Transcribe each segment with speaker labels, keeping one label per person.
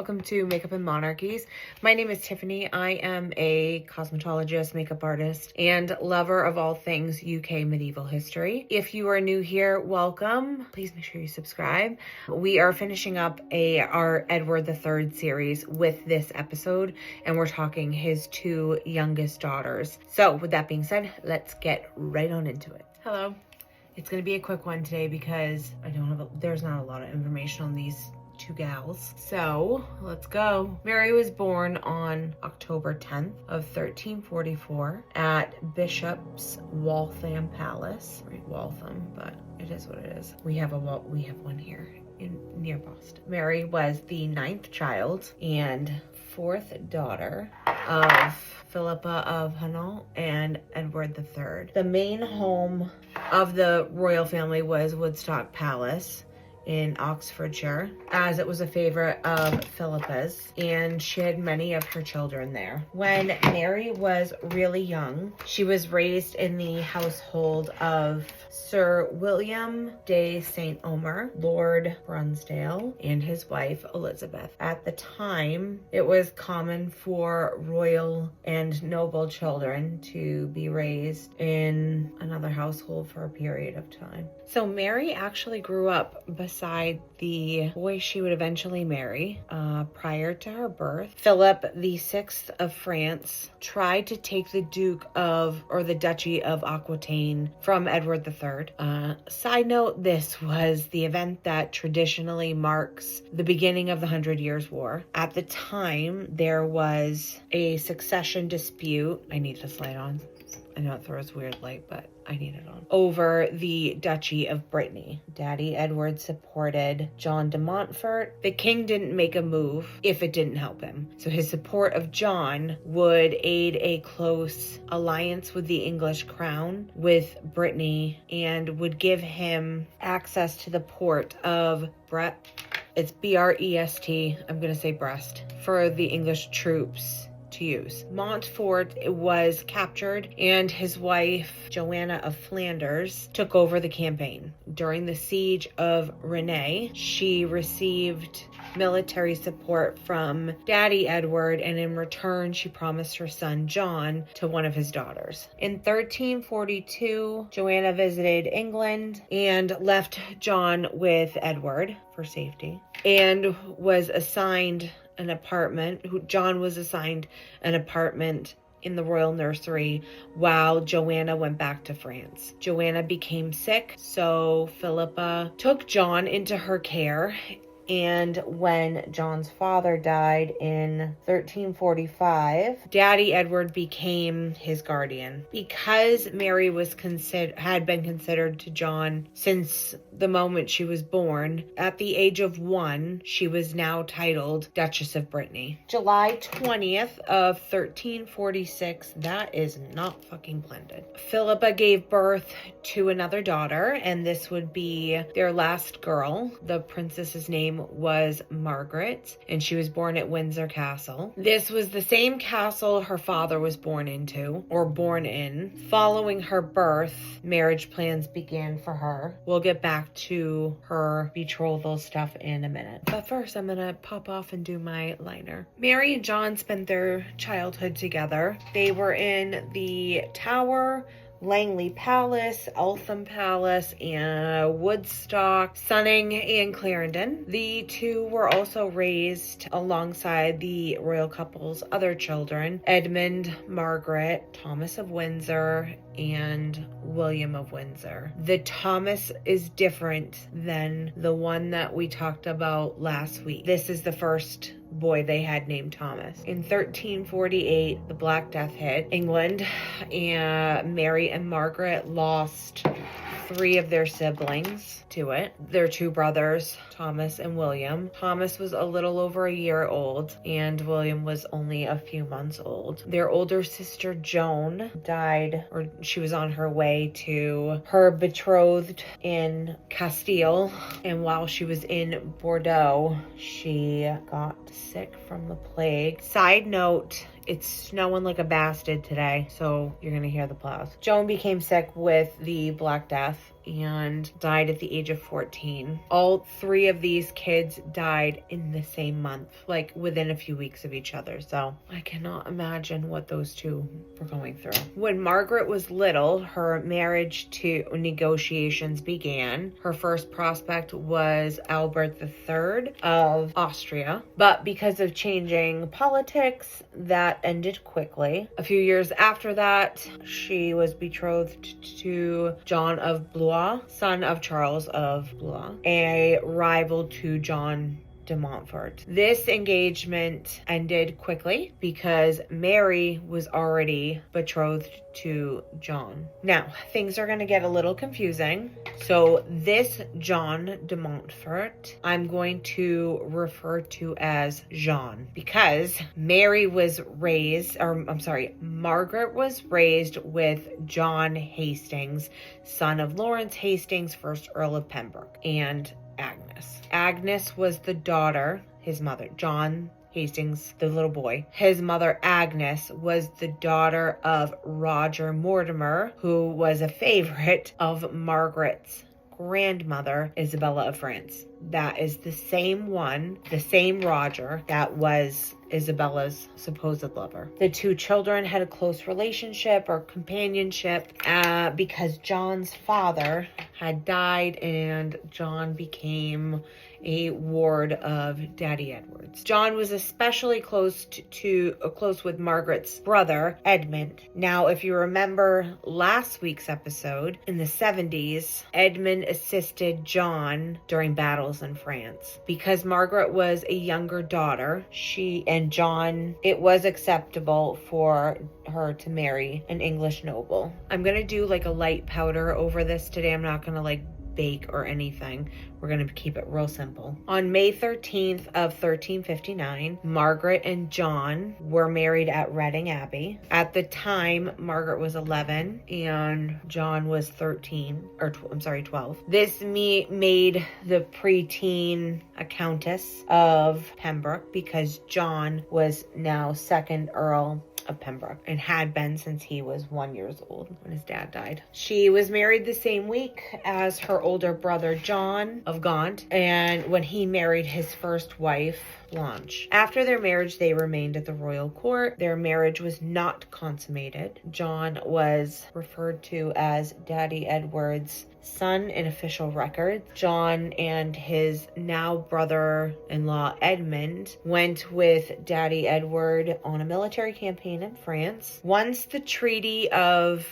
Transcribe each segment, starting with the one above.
Speaker 1: welcome to Makeup and Monarchies. My name is Tiffany. I am a cosmetologist, makeup artist, and lover of all things UK medieval history. If you are new here, welcome. Please make sure you subscribe. We are finishing up our Edward III series with this episode, and we're talking his two youngest daughters. So with that being said, let's get right on into it. Hello. It's going to be a quick one today because there's not a lot of information on these two gals. So let's go. Mary was born on October 10th of 1344 at Bishop's Waltham Palace. Right, Waltham, but it is what it is. We have one here near Boston. Mary was the 9th child and 4th daughter of Philippa of Hainault and Edward III. The main home of the royal family was Woodstock Palace in Oxfordshire, as it was a favorite of Philippa's, and she had many of her children there. When Mary was really young, she was raised in the household of Sir William de St. Omer, Lord Brunsdale, and his wife Elizabeth. At the time, it was common for royal and noble children to be raised in another household for a period of time. So Mary actually grew up beside the boy she would eventually marry prior to her birth. Philip VI of France tried to take the the Duchy of Aquitaine from Edward III. Side note, this was the event that traditionally marks the beginning of the 100 Years' War. At the time, there was a succession dispute. I need this light on. I know it throws weird light, but I need it on. Over the Duchy of Brittany. Daddy Edward supported John de Montfort. The king didn't make a move if it didn't help him. So his support of John would aid a close alliance with the English crown with Brittany and would give him access to the port of Brest. It's B-R-E-S-T. I'm going to say Brest for the English troops to use. Montfort was captured and his wife, Joanna of Flanders, took over the campaign. During the siege of Rennes, she received military support from Daddy Edward, and in return, she promised her son John to one of his daughters. In 1342, Joanna visited England and left John with Edward for safety and was assigned an apartment. John was assigned an apartment in the royal nursery while Joanna went back to France. Joanna became sick, so Philippa took John into her care. And when John's father died in 1345, Daddy Edward became his guardian. Because Mary had been considered to John since the moment she was born, at the age of 1, she was now titled Duchess of Brittany. July 20th of 1346, that is not fucking blended. Philippa gave birth to another daughter, and this would be their last girl. The princess's name was Margaret, and she was born at Windsor Castle. This was the same castle her father was born in. Following her birth, marriage plans began for her. We'll get back to her betrothal stuff in a minute. But first, I'm gonna pop off and do my liner. Mary and John spent their childhood together. They were in the Tower, Langley Palace, Waltham Palace, and Woodstock, Sunning, and Clarendon. The two were also raised alongside the royal couple's other children, Edmund, Margaret, Thomas of Windsor, and William of Windsor. The Thomas is different than the one that we talked about last week. This is the first boy they had named Thomas. In 1348, the Black Death hit England, and Mary and Margaret lost 3 of their siblings to it. Their 2 brothers, Thomas and William. Thomas was a little over a year old, and William was only a few months old. Their older sister, Joan, died, or she was on her way to her betrothed in Castile, and while she was in Bordeaux, she got sick from the plague. Side note, it's snowing like a bastard today, so you're gonna hear the plows. Joan became sick with the Black Death and died at the age of 14. All three of these kids died in the same month, like within a few weeks of each other. So I cannot imagine what those two were going through. When Margaret was little, her marriage to negotiations began. Her first prospect was Albert III of Austria, but because of changing politics, that ended quickly. A few years after that, she was betrothed to John of Blois, son of Charles of Blois, a rival to John de Montfort. This engagement ended quickly because Mary was already betrothed to John. Now, things are going to get a little confusing. So this John de Montfort, I'm going to refer to as Jean, because Margaret was raised with John Hastings, son of Lawrence Hastings, 1st Earl of Pembroke, and Agnes. Agnes was the daughter, his mother, John Hastings, the little boy. His mother, Agnes, was the daughter of Roger Mortimer, who was a favorite of Margaret's grandmother, Isabella of France. That is the same one, the same Roger that was Isabella's supposed lover. The two children had a close relationship or companionship because John's father had died and John became a ward of Daddy Edward's. John was especially close with Margaret's brother, Edmund. Now, if you remember last week's episode, in the 70s, Edmund assisted John during battles in France. Because Margaret was a younger daughter, it was acceptable for her to marry an English noble. I'm gonna do like a light powder over this today. I'm not gonna bake or anything. We're going to keep it real simple. On May 13th of 1359, Margaret and John were married at Reading Abbey. At the time, Margaret was 11 and John was 12. This made the preteen a countess of Pembroke because John was now 2nd Earl of Pembroke and had been since he was 1 year old when his dad died. She was married the same week as her older brother John of Gaunt, and when he married his first wife, Blanche. After their marriage, they remained at the royal court. Their marriage was not consummated. John was referred to as Daddy Edward's son in official records. John and his now brother-in-law Edmund went with Daddy Edward on a military campaign in France. Once the Treaty of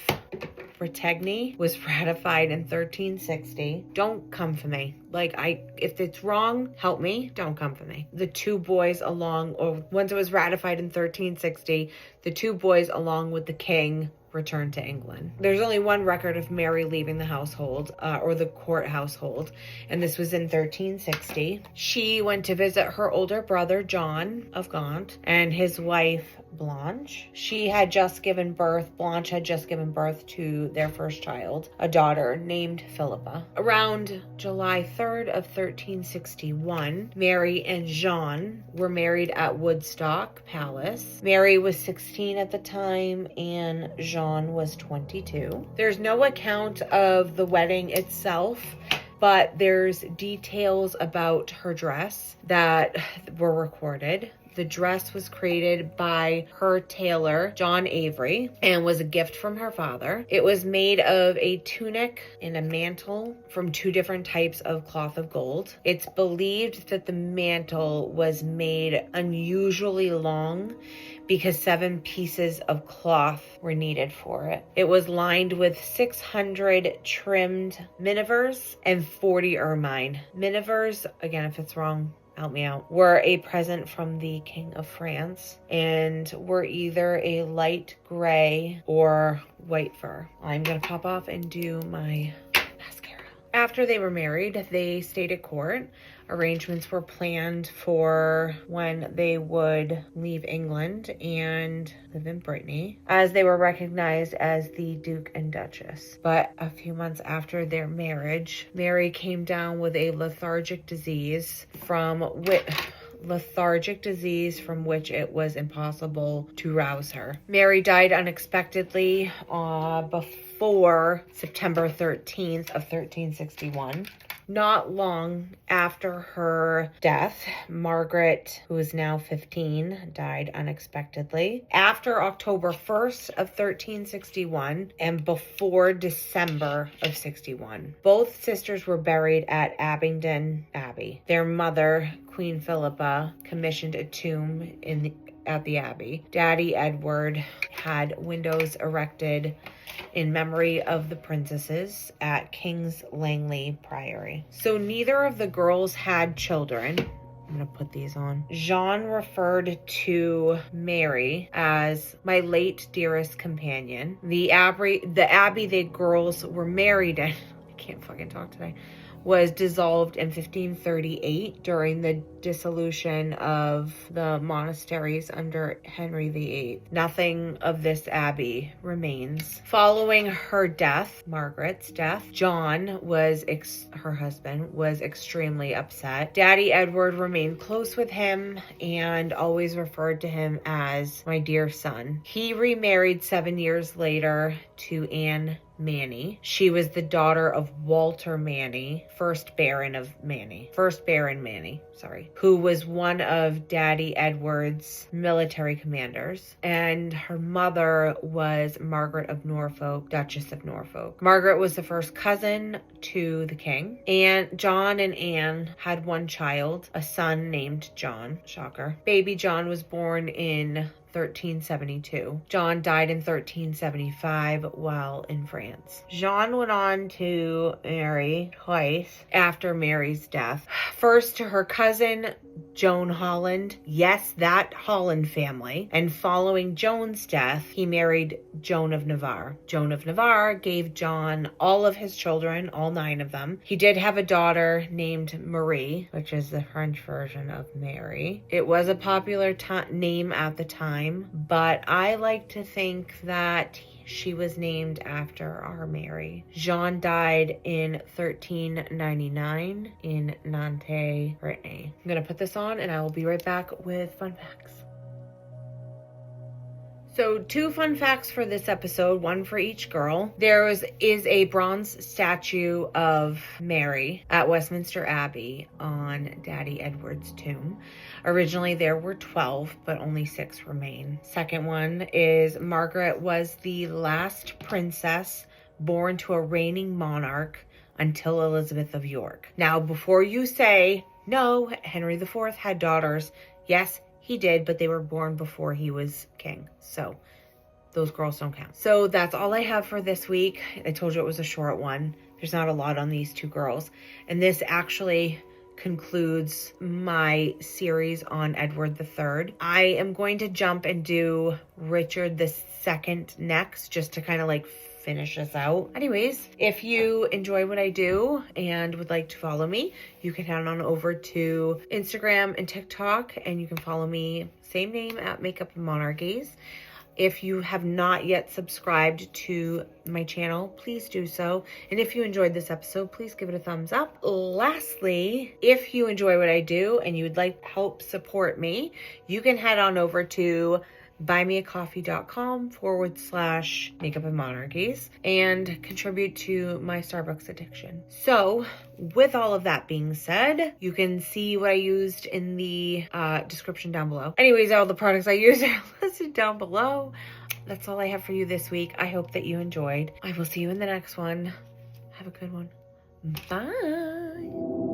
Speaker 1: Bretagne was ratified in 1360. Don't come for me. If it's wrong, help me. Don't come for me. The two boys once it was ratified in 1360, the two boys along with the king returned to England. There's only one record of Mary leaving the household, or the court household, and this was in 1360. She went to visit her older brother, John of Gaunt, and his wife, Blanche. Blanche had just given birth to their first child, a daughter named Philippa. Around July 3rd of 1361, Mary and Jean were married at Woodstock Palace. Mary was 16 at the time, and Jean was 22. There's no account of the wedding itself, but there's details about her dress that were recorded. The dress was created by her tailor, John Avery, and was a gift from her father. It was made of a tunic and a mantle from two different types of cloth of gold. It's believed that the mantle was made unusually long because 7 pieces of cloth were needed for it. It was lined with 600 trimmed minivers and 40 ermine. Minivers, again, if it's wrong, help me out, were a present from the King of France and were either a light gray or white fur. I'm gonna pop off and do my mascara. After they were married, they stayed at court. Arrangements were planned for when they would leave England and live in Brittany, as they were recognized as the Duke and Duchess. But a few months after their marriage, Mary came down with a lethargic disease from lethargic disease from which it was impossible to rouse her. Mary died unexpectedly before September 13th of 1361. Not long after her death, Margaret, who is now 15, died unexpectedly. After October 1st of 1361 and before December of 61. Both sisters were buried at Abingdon Abbey. Their mother, Queen Philippa, commissioned a tomb at the abbey. Daddy Edward had windows erected in memory of the princesses at King's Langley Priory. So neither of the girls had children. I'm going to put these on. Jean referred to Mary as my late dearest companion. The abbey the girls were married in, I can't fucking talk today, was dissolved in 1538 during the dissolution of the monasteries under Henry VIII. Nothing of this abbey remains. Following her death, Margaret's death, John her husband, was extremely upset. Daddy Edward remained close with him and always referred to him as my dear son. He remarried 7 years later to Anne Manny. She was the daughter of Walter Manny, first Baron Manny, who was one of Daddy Edward's military commanders. And her mother was Margaret of Norfolk, Duchess of Norfolk. Margaret was the first cousin to the king. And John and Anne had one child, a son named John. Shocker. Baby John was born in 1372. John died in 1375 while in France. Jean went on to marry twice after Mary's death. First to her cousin, Joan Holland. Yes, that Holland family. And following Joan's death, he married Joan of Navarre. Joan of Navarre gave John all of his children, all 9 of them. He did have a daughter named Marie, which is the French version of Mary. It was a popular name at the time, but I like to think that she was named after our Mary. Jean died in 1399 in Nantes, Brittany. I'm gonna put this on and I will be right back with fun facts. So 2 fun facts for this episode, 1 for each girl. There is a bronze statue of Mary at Westminster Abbey on Daddy Edward's tomb. Originally there were 12, but only 6 remain. Second one is Margaret was the last princess born to a reigning monarch until Elizabeth of York. Now, before you say, no, Henry IV had daughters. Yes, he did, but they were born before he was king. So those girls don't count. So that's all I have for this week. I told you it was a short one. There's not a lot on these 2 girls. And this actually concludes my series on Edward III. I am going to jump and do Richard II next, just to kind of like finish us out. Anyways, if you enjoy what I do and would like to follow me, you can head on over to Instagram and TikTok, and you can follow me, same name, at Makeup and Monarchies. If you have not yet subscribed to my channel, please do so. And if you enjoyed this episode, please give it a thumbs up. Lastly, if you enjoy what I do and you would like to help support me, you can head on over to buymeacoffee.com/makeup and monarchies and contribute to my Starbucks addiction. So with all of that being said, you can see what I used in the description down below. Anyways, all the products I used are listed down below. That's all I have for you this week. I hope that you enjoyed. I will see you in the next one. Have a good one. Bye.